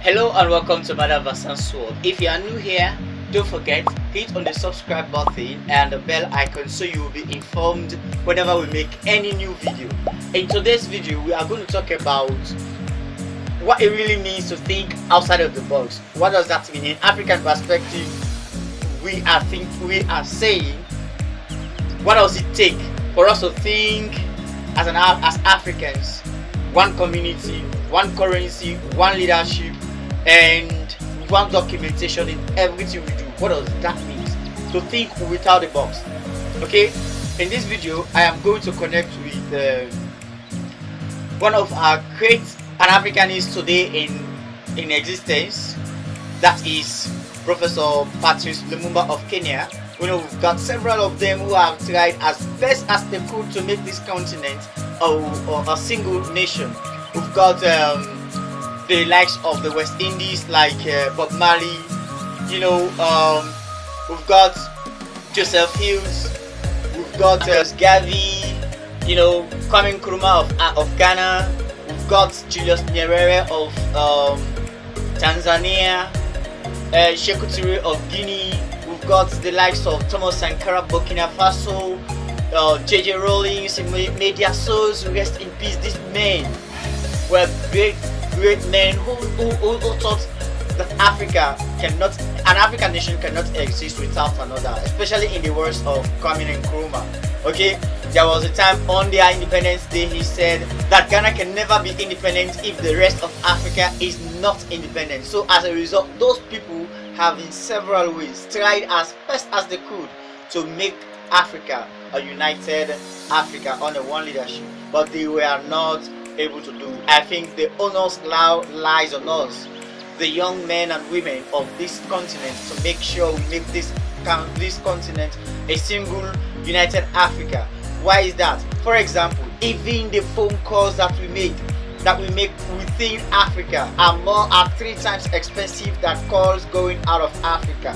Hello and welcome to Madam Vasan's World. If you are new here, don't forget, hit on the subscribe button and the bell icon so you will be informed whenever we make any new video. In today's video, we are going to talk about what it really means to think outside of the box. What does that mean? In African perspective, we are saying, what does it take for us to think as Africans? One community, one currency, one leadership, and one documentation in everything we do. What does that mean? To think without the box. Okay, in this video I am going to connect with one of our great Pan-Africanists today in existence, that is Professor Patrice Lumumba of Kenya. You know, we've got several of them who have tried as best as they could to make this continent a single nation. We've got the likes of the West Indies, like Bob Marley. You know, we've got Joseph Hills, we've got Gavi, you know, Kwame Nkrumah of Ghana, we've got Julius Nyerere of Tanzania, Sekou Touré of Guinea, we've got the likes of Thomas Sankara, Burkina Faso, J.J. Rawlings, Media Souls, rest in peace. These men were great men who thought that an African nation cannot exist without another, especially in the words of Kwame Nkrumah. Okay, there was a time on their Independence Day he said that Ghana can never be independent if the rest of Africa is not independent. So as a result, those people have in several ways tried as best as they could to make Africa a united Africa under one leadership, but they were not able to do it. I think the onus now lies on us, the young men and women of this continent, to make sure we make this continent a single united Africa. Why is that? For example, even the phone calls that we make within Africa are 3 times expensive than calls going out of Africa.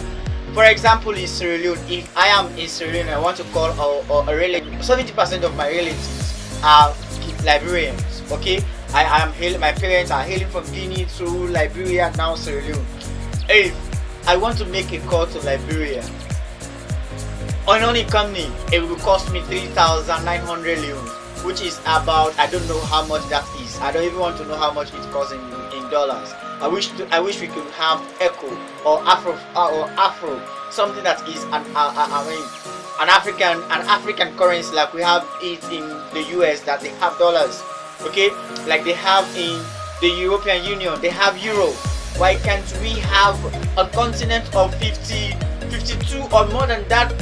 For example, in Sierra Leone, if I am in Sierra Leone, I want to call a relative. 70% of my relatives are Liberians. Okay, my parents are hailing from Guinea through Liberia, now Sierra Leone. If I want to make a call to Liberia on only company, it will cost me 3,900 leones, which is about, I don't know how much that is. I don't even want to know how much it costs in dollars. I wish we could have Echo or Afro, something that is an African currency, like we have it in the US, that they have dollars. Okay, like they have in the European Union, they have euro. Why can't we have a continent of 52 or more than that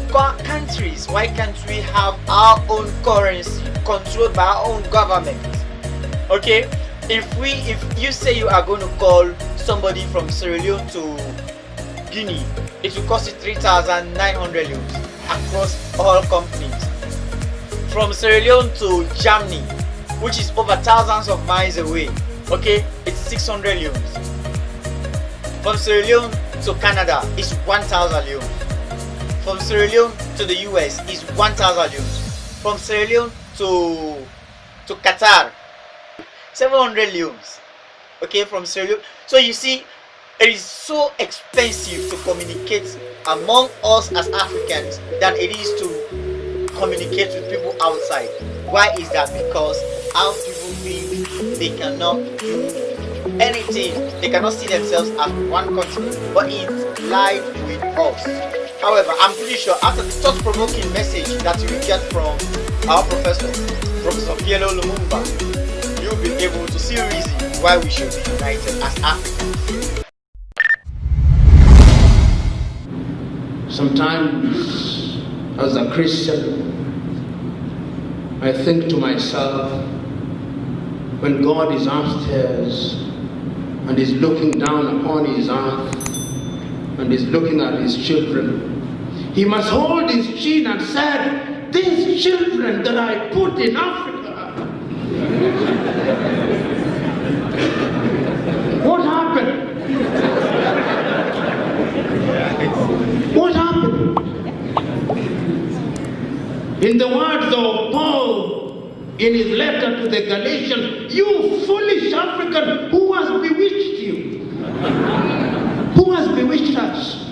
countries? Why can't we have our own currency controlled by our own government? Okay, if you say you are going to call somebody from Sierra Leone to Guinea, it will cost you 3,900 leones across all companies. From Sierra Leone to Germany, which is over thousands of miles away, okay, it's 600 leones. From Sierra Leone to Canada, it's 1,000 leones. From Sierra Leone to the US, it's 1,000 leones. From Sierra Leone to Qatar, 700 leones. Okay, from Sierra Leone. So you see, it is so expensive to communicate among us as Africans than it is to communicate with people outside. Why is that? Because our people think they cannot do anything, they cannot see themselves as one continent, but it's live with us. However, I'm pretty sure after the thought-provoking message that you will get from our Professor Pierre Lumumba, you'll be able to see a reason why we should be united as Africans. Sometimes, as a Christian, I think to myself, when God is upstairs and is looking down upon his earth and is looking at his children, he must hold his chin and say, these children that I put in Africa, what happened? What happened? In the words of Paul in his letter to the Galatians, you foolish African, who has bewitched you? bewitched us?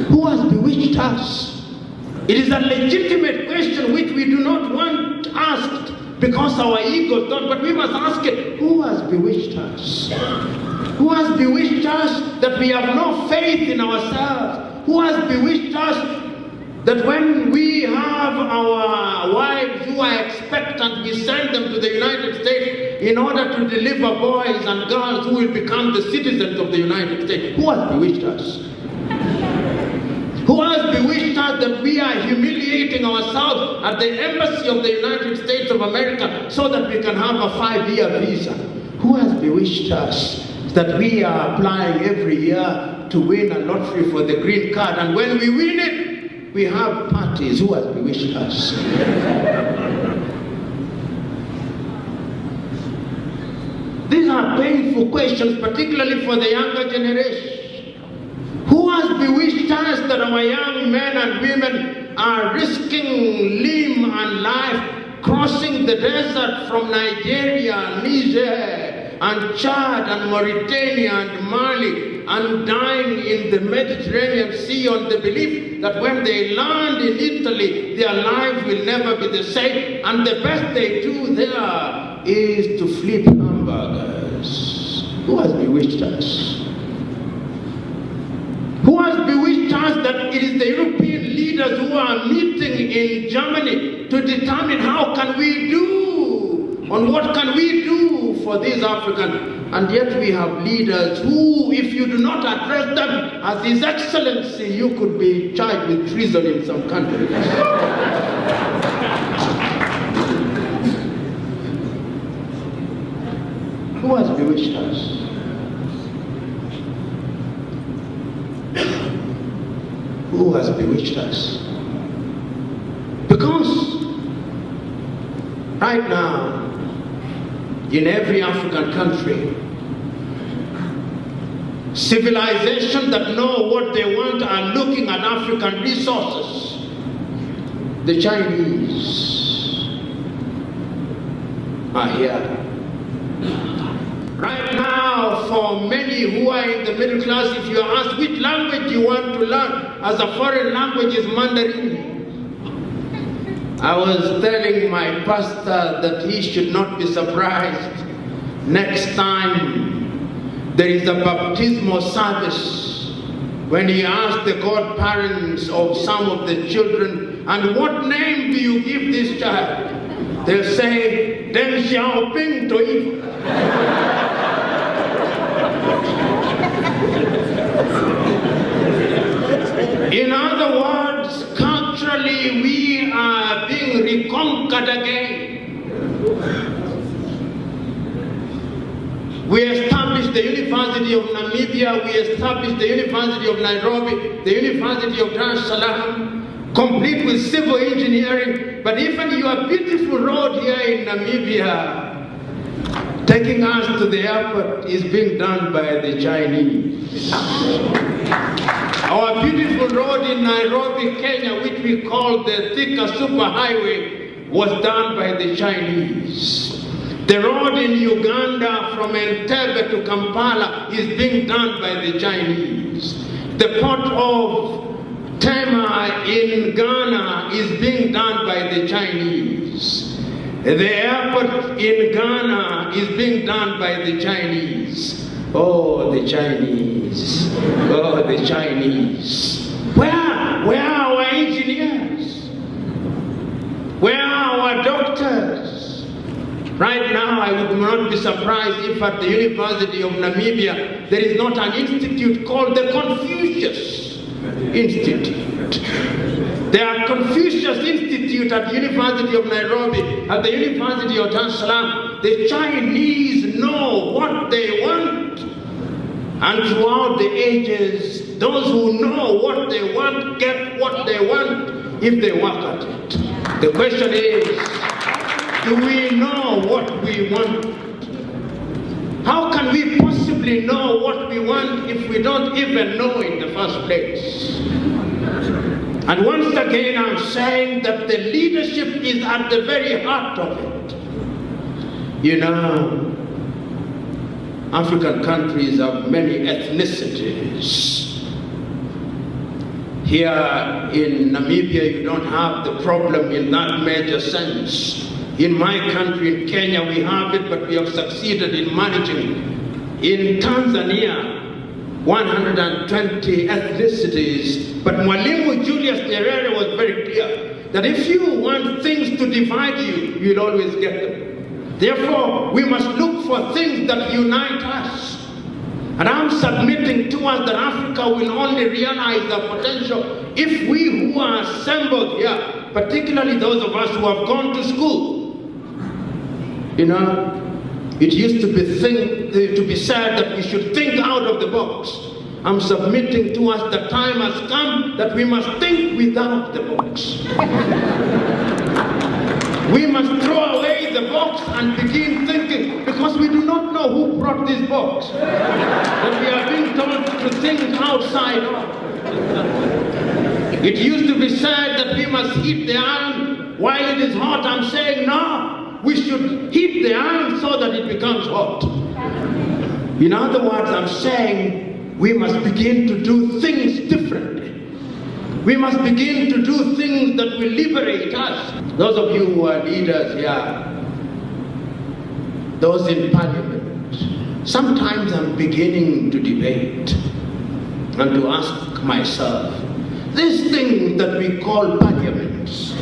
Who has bewitched us? It is a legitimate question which we do not want asked because our egos don't, but we must ask it, who has bewitched us? Who has bewitched us that we have no faith in ourselves? Who has bewitched us that when we have our wives who are expectant, we send them to the United States in order to deliver boys and girls who will become the citizens of the United States? Who has bewitched us? Who has bewitched us that we are humiliating ourselves at the embassy of the United States of America so that we can have a 5-year visa? Who has bewitched us that we are applying every year to win a lottery for the green card, and when we win it, we have parties? Who has bewitched us? These are painful questions, particularly for the younger generation. Who has bewitched us that our young men and women are risking limb and life, crossing the desert from Nigeria, Niger, and Chad, and Mauritania, and Mali, and dying in the Mediterranean Sea on the belief that when they land in Italy, their lives will never be the same, and the best they do there is to flip hamburgers? Who has bewitched us? Who has bewitched us that it is the European leaders who are meeting in Germany to determine how can we do, on what can we do for these Africans? And yet we have leaders who, if you do not address them as His Excellency, you could be charged with treason in some countries. Who has bewitched us? Who has bewitched us? Because right now, in every African country, civilizations that know what they want are looking at African resources. The Chinese are here. Right now, for many who are in the middle class, if you are asked which language you want to learn as a foreign language, is Mandarin. I was telling my pastor that he should not be surprised next time there is a baptismal service when he asks the godparents of some of the children, and what name do you give this child? They'll say, Deng Xiaoping Toi. In other words, culturally we are being reconquered again. We established the University of Namibia, we established the University of Nairobi, the University of Dar es Salaam, complete with civil engineering, but even your beautiful road here in Namibia, taking us to the airport, is being done by the Chinese. Our beautiful road in Nairobi, Kenya, which we call the Thika Superhighway, was done by the Chinese. The road in Uganda from Entebbe to Kampala is being done by the Chinese. The port of Tema in Ghana is being done by the Chinese. The airport in Ghana is being done by the Chinese. Oh, the Chinese. Oh, the Chinese. Where are our engineers? Where are our doctors? Right now, I would not be surprised if at the University of Namibia there is not an institute called the Confucius Institute. There are Confucius Institute at the University of Nairobi, at the University of Dar es Salaam. The Chinese know what they want. And throughout the ages, those who know what they want get what they want if they work at it. The question is, do we know what we want? How can we possibly know what we want if we don't even know in the first place? And once again, I'm saying that the leadership is at the very heart of it. You know, African countries have many ethnicities. Here in Namibia, you don't have the problem in that major sense. In my country, in Kenya, we have it, but we have succeeded in managing it. In Tanzania, 120 ethnicities, but Mwalimu Julius Nyerere was very clear that if you want things to divide you, you'll always get them. Therefore, we must look for things that unite us. And I'm submitting to us that Africa will only realize the potential if we who are assembled here, particularly those of us who have gone to school. You know, it used to be said that we should think out of the box. I'm submitting to us that time has come that we must think without the box. We must throw away the box and begin thinking, because we do not know who brought this box. But we are being told to think outside of. It used to be said that we must heat the iron while it is hot. I'm saying no, we should heat the iron so that it becomes hot. In other words, I'm saying we must begin to do things differently. We must begin to do things that will liberate us. Those of you who are leaders here, those in parliament, sometimes I'm beginning to debate and to ask myself, this thing that we call parliaments,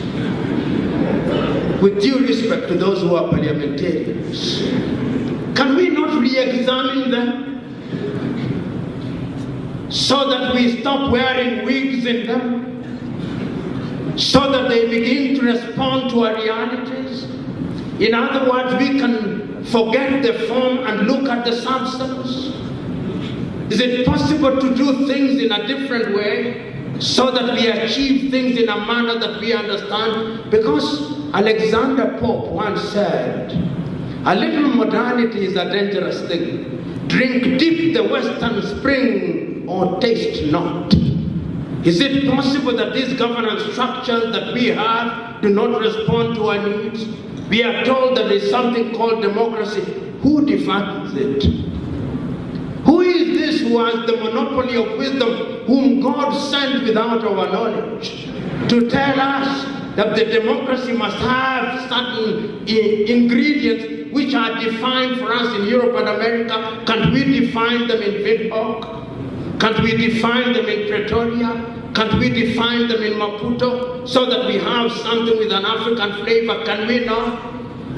with due respect to those who are parliamentarians, can we not re-examine them so that we stop wearing wigs in them, so that they begin to respond to our realities? In other words, we can forget the form and look at the substance. Is it possible to do things in a different way so that we achieve things in a manner that we understand? Because Alexander Pope once said, a little modernity is a dangerous thing. Drink deep the western spring or taste not. Is it possible that these governance structures that we have do not respond to our needs? We are told that there is something called democracy. Who defines it? Who is this who has the monopoly of wisdom, whom God sent without our knowledge, to tell us that the democracy must have certain ingredients which are defined for us in Europe and America? Can't we define them in Windhoek? Can't we define them in Pretoria? Can't we define them in Maputo so that we have something with an African flavor? Can we not?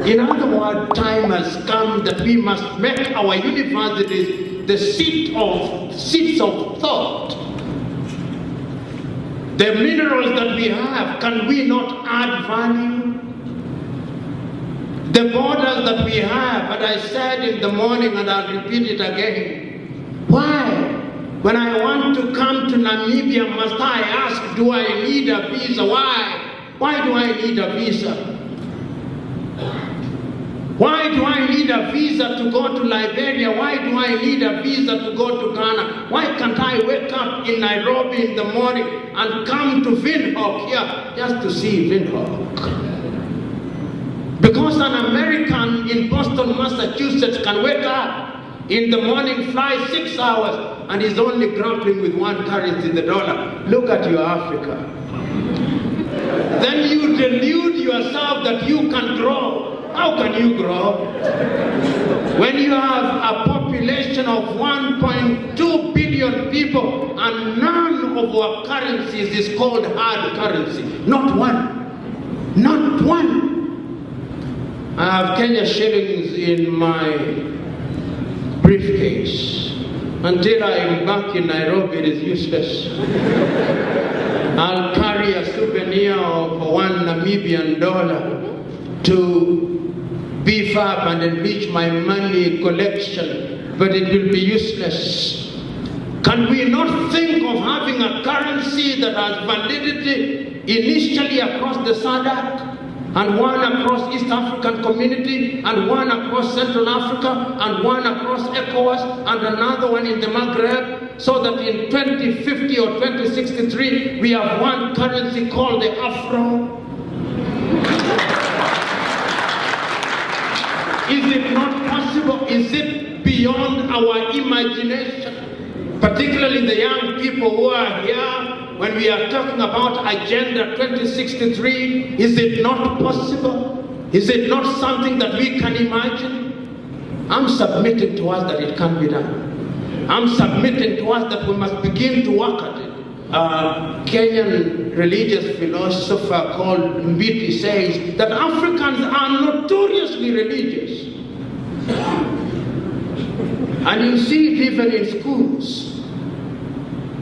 In other words, time has come that we must make our universities the seats of thought. The minerals that we have, can we not add value? The borders that we have, and I said in the morning and I'll repeat it again, why? When I want to come to Namibia, must I ask, do I need a visa? Why? Why do I need a visa? Why do I need a visa to go to Liberia? Why do I need a visa to go to Ghana? Why can't I wake up in Nairobi in the morning and come to Windhoek here just to see Windhoek? Because an American in Boston, Massachusetts can wake up in the morning, fly 6 hours, and is only grappling with one currency, the dollar. Look at your Africa. Then you delude yourself that you can grow. How can you grow? When you have a population of 1.2 billion people and none of our currencies is called hard currency. Not one. Not one. I have Kenya shillings in my briefcase. Until I am back in Nairobi, it is useless. I'll carry a souvenir of $1 Namibian to beef up and enrich my money collection, but it will be useless. Can we not think of having a currency that has validity initially across the SADC, and one across East African Community, and one across Central Africa, and one across ECOWAS, and another one in the Maghreb, so that in 2050 or 2063 we have one currency called the Afro? Is it not possible? Is it beyond our imagination. Particularly the young people who are here, when we are talking about Agenda 2063, is it not possible? Is it not something that we can imagine? I'm submitting to us that it can be done. I'm submitting to us that we must begin to work at it. Kenyan religious philosopher called Mbiti says that Africans are notoriously religious. And you see it even in schools.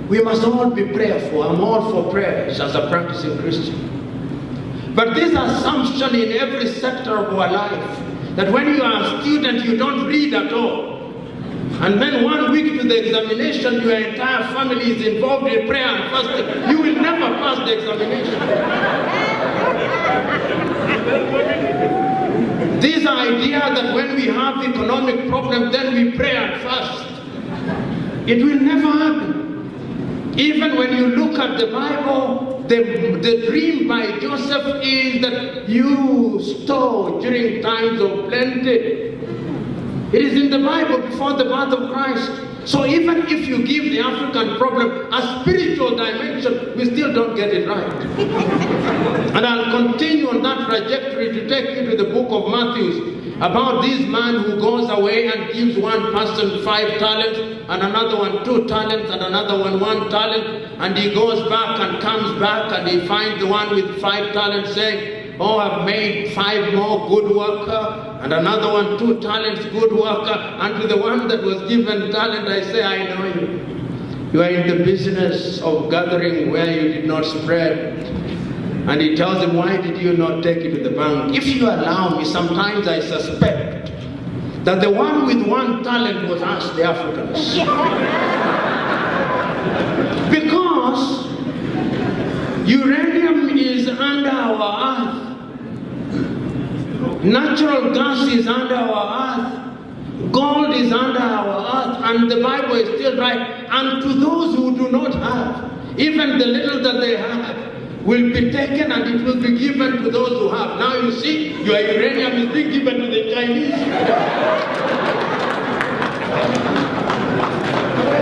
We must all be prayerful. I'm all for prayers as a practicing Christian. But this assumption in every sector of our life, that when you are a student, you don't read at all. And then 1 week to the examination, your entire family is involved in prayer and fasting. You will never pass the examination. This idea that when we have economic problems, then we pray and fast. It will never happen. Even when you look at the Bible, the dream by Joseph is that you store during times of plenty. It is in the Bible before the birth of Christ. So even if you give the African problem a spiritual dimension, we still don't get it right. And I'll continue on that trajectory to take you to the book of Matthew, about this man who goes away and gives one person 5 talents, and another one 2 talents, and another one 1 talent, and he goes back and comes back and he finds the one with 5 talents saying, oh, I've made 5 more, good worker, and another one 2 talents, good worker, and to the one that was given talent I say, I know you. You are in the business of gathering where you did not spread. And he tells him, why did you not take it to the bank? If you allow me, sometimes I suspect that the one with 1 talent was us, the Africans. Because uranium is under our earth. Natural gas is under our earth. Gold is under our earth. And the Bible is still right. And to those who do not have, even the little that they have, will be taken and it will be given to those who have. Now you see, your uranium is being given to the Chinese.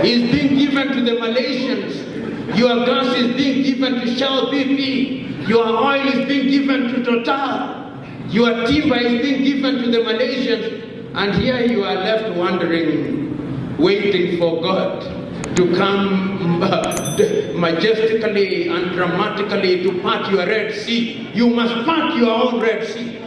It's being given to the Malaysians. Your gas is being given to Shell BP. Your oil is being given to Total. Your timber is being given to the Malaysians. And here you are left wondering, waiting for God to come majestically and dramatically to part your Red Sea. You must part your own Red Sea.